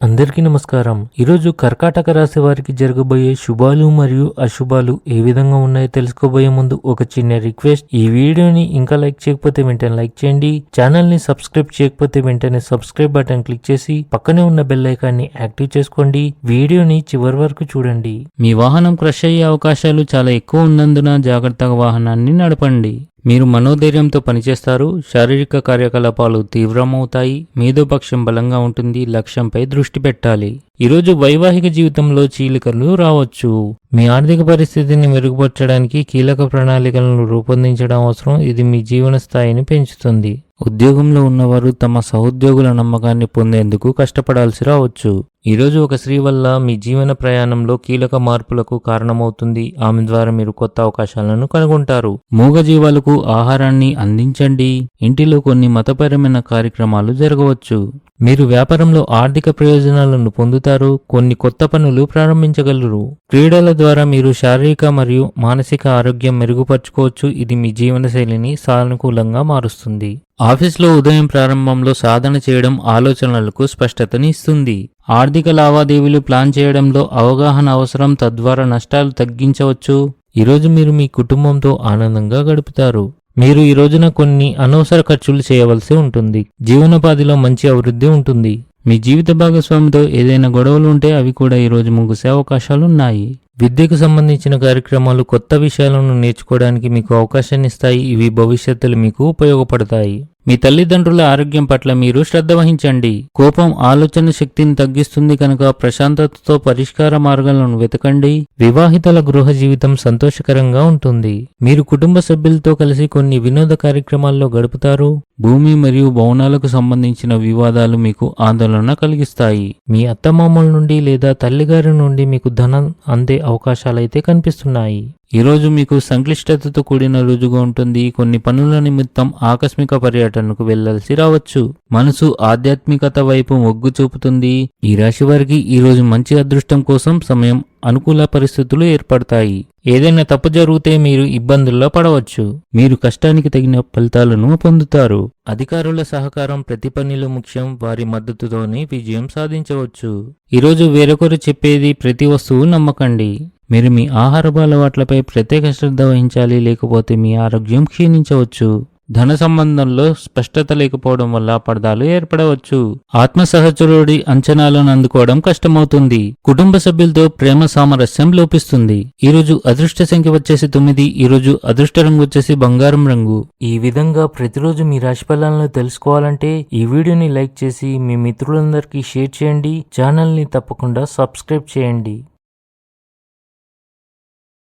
అందరికీ నమస్కారం. ఈరోజు కర్కాటక రాశి వారికి జరగబోయే శుభాలు మరియు అశుభాలు ఏ విధంగా ఉన్నాయో తెలుసుకోబోయే ముందు ఒక చిన్న రిక్వెస్ట్. ఈ వీడియోని ఇంకా లైక్ చేయకపోతే వెంటనే లైక్ చేయండి. ఛానల్ ని సబ్స్క్రైబ్ చేయకపోతే వెంటనే సబ్స్క్రైబ్ బటన్ క్లిక్ చేసి పక్కనే ఉన్న బెల్ ఐకాన్ ని యాక్టివ్ చేసుకోండి. వీడియోని చివరి వరకు చూడండి. మీ వాహనం క్రష్ అయ్యే అవకాశాలు చాలా ఎక్కువ ఉన్నందున జాగ్రత్తగా వాహనాన్ని నడపండి. మీరు మనోధైర్యంతో పనిచేస్తారు. శారీరక కార్యకలాపాలు తీవ్రమవుతాయి. మేధోపక్షం బలంగా ఉంటుంది. లక్ష్యంపై దృష్టి పెట్టాలి. ఈరోజు వైవాహిక జీవితంలో చీలికలు రావచ్చు. మీ ఆర్థిక పరిస్థితిని మెరుగుపరచడానికి కీలక ప్రణాళికలను రూపొందించడం అవసరం. ఇది మీ జీవన స్థాయిని పెంచుతుంది. ఉద్యోగంలో ఉన్నవారు తమ సహోద్యోగుల నమ్మకాన్ని పొందేందుకు కష్టపడాల్సి రావచ్చు. ఈరోజు ఒక స్త్రీ వల్ల మీ జీవన ప్రయాణంలో కీలక మార్పులకు కారణమవుతుంది. ఆమె ద్వారా మీరు కొత్త అవకాశాలను కనుగొంటారు. మూగజీవాలకు ఆహారాన్ని అందించండి. ఇంటిలో కొన్ని మతపరమైన కార్యక్రమాలు జరగవచ్చు. మీరు వ్యాపారంలో ఆర్థిక ప్రయోజనాలను పొందుతారు. కొన్ని కొత్త పనులు ప్రారంభించగలరు. క్రీడల ద్వారా మీరు శారీరక మరియు మానసిక ఆరోగ్యం మెరుగుపరచుకోవచ్చు. ఇది మీ జీవనశైలిని సానుకూలంగా మారుస్తుంది. ఆఫీస్లో ఉదయం ప్రారంభంలో సాధన చేయడం ఆలోచనలకు స్పష్టతని ఇస్తుంది. ఆర్థిక లావాదేవీలు ప్లాన్ చేయడంలో అవగాహన అవసరం. తద్వారా నష్టాలు తగ్గించవచ్చు. ఈరోజు మీరు మీ కుటుంబంతో ఆనందంగా గడుపుతారు. మీరు ఈ రోజున కొన్ని అనవసర ఖర్చులు చేయవలసి ఉంటుంది. జీవనోపాధిలో మంచి అభివృద్ధి ఉంటుంది. మీ జీవిత భాగస్వామితో ఏదైనా గొడవలు ఉంటే అవి కూడా ఈరోజు ముగిసే అవకాశాలున్నాయి. విద్యకు సంబంధించిన కార్యక్రమాలు కొత్త విషయాలను నేర్చుకోవడానికి మీకు అవకాశాన్ని ఇస్తాయి. ఇవి భవిష్యత్తులో మీకు ఉపయోగపడతాయి. మీ తల్లిదండ్రుల ఆరోగ్యం పట్ల మీరు శ్రద్ధ వహించండి. కోపం ఆలోచన శక్తిని తగ్గిస్తుంది కనుక ప్రశాంతతతో పరిష్కార మార్గాలను వెతకండి. వివాహితుల గృహ జీవితం సంతోషకరంగా ఉంటుంది. మీరు కుటుంబ సభ్యులతో కలిసి కొన్ని వినోద కార్యక్రమాల్లో గడుపుతారు. భూమి మరియు భవనాలకు సంబంధించిన వివాదాలు మీకు ఆందోళన కలిగిస్తాయి. మీ అత్తమామల నుండి లేదా తల్లిగారి నుండి మీకు ధనం అందే అవకాశాలైతే కనిపిస్తున్నాయి. ఈరోజు మీకు సంక్లిష్టతతో కూడిన రోజుగా ఉంటుంది. కొన్ని పనుల నిమిత్తం ఆకస్మిక పర్యటనకు వెళ్లాల్సి రావచ్చు. మనసు ఆధ్యాత్మికత వైపు మొగ్గు చూపుతుంది. ఈ రాశి వారికి ఈరోజు మంచి అదృష్టం కోసం సమయం అనుకూల పరిస్థితులు ఏర్పడతాయి. ఏదైనా తప్పు జరిగితే మీరు ఇబ్బందుల్లో పడవచ్చు. మీరు కష్టానికి తగిన ఫలితాలను పొందుతారు. అధికారుల సహకారం ప్రతి పనిలో ముఖ్యం. వారి మద్దతుతోనే విజయం సాధించవచ్చు. ఈరోజు వేరొకరు చెప్పేది ప్రతి వస్తువు నమ్మకండి. మీరు మీ ఆహారపు అలవాట్లపై ప్రత్యేక శ్రద్ధ వహించాలి. లేకపోతే మీ ఆరోగ్యం క్షీణించవచ్చు. ధన సంబంధంలో స్పష్టత లేకపోవడం వల్ల అపార్థాలు ఏర్పడవచ్చు. ఆత్మ సహచరుడి అంచనాలను అందుకోవడం కష్టమవుతుంది. కుటుంబ సభ్యులతో ప్రేమ సామరస్యం లోపిస్తుంది. ఈరోజు అదృష్ట సంఖ్య వచ్చేసి 9. ఈరోజు అదృష్ట రంగు వచ్చేసి బంగారం రంగు. ఈ విధంగా ప్రతిరోజు మీ రాశి ఫలాలను తెలుసుకోవాలంటే ఈ వీడియోని లైక్ చేసి మీ మిత్రులందరికీ షేర్ చేయండి. ఛానల్ ని తప్పకుండా సబ్స్క్రైబ్ చేయండి.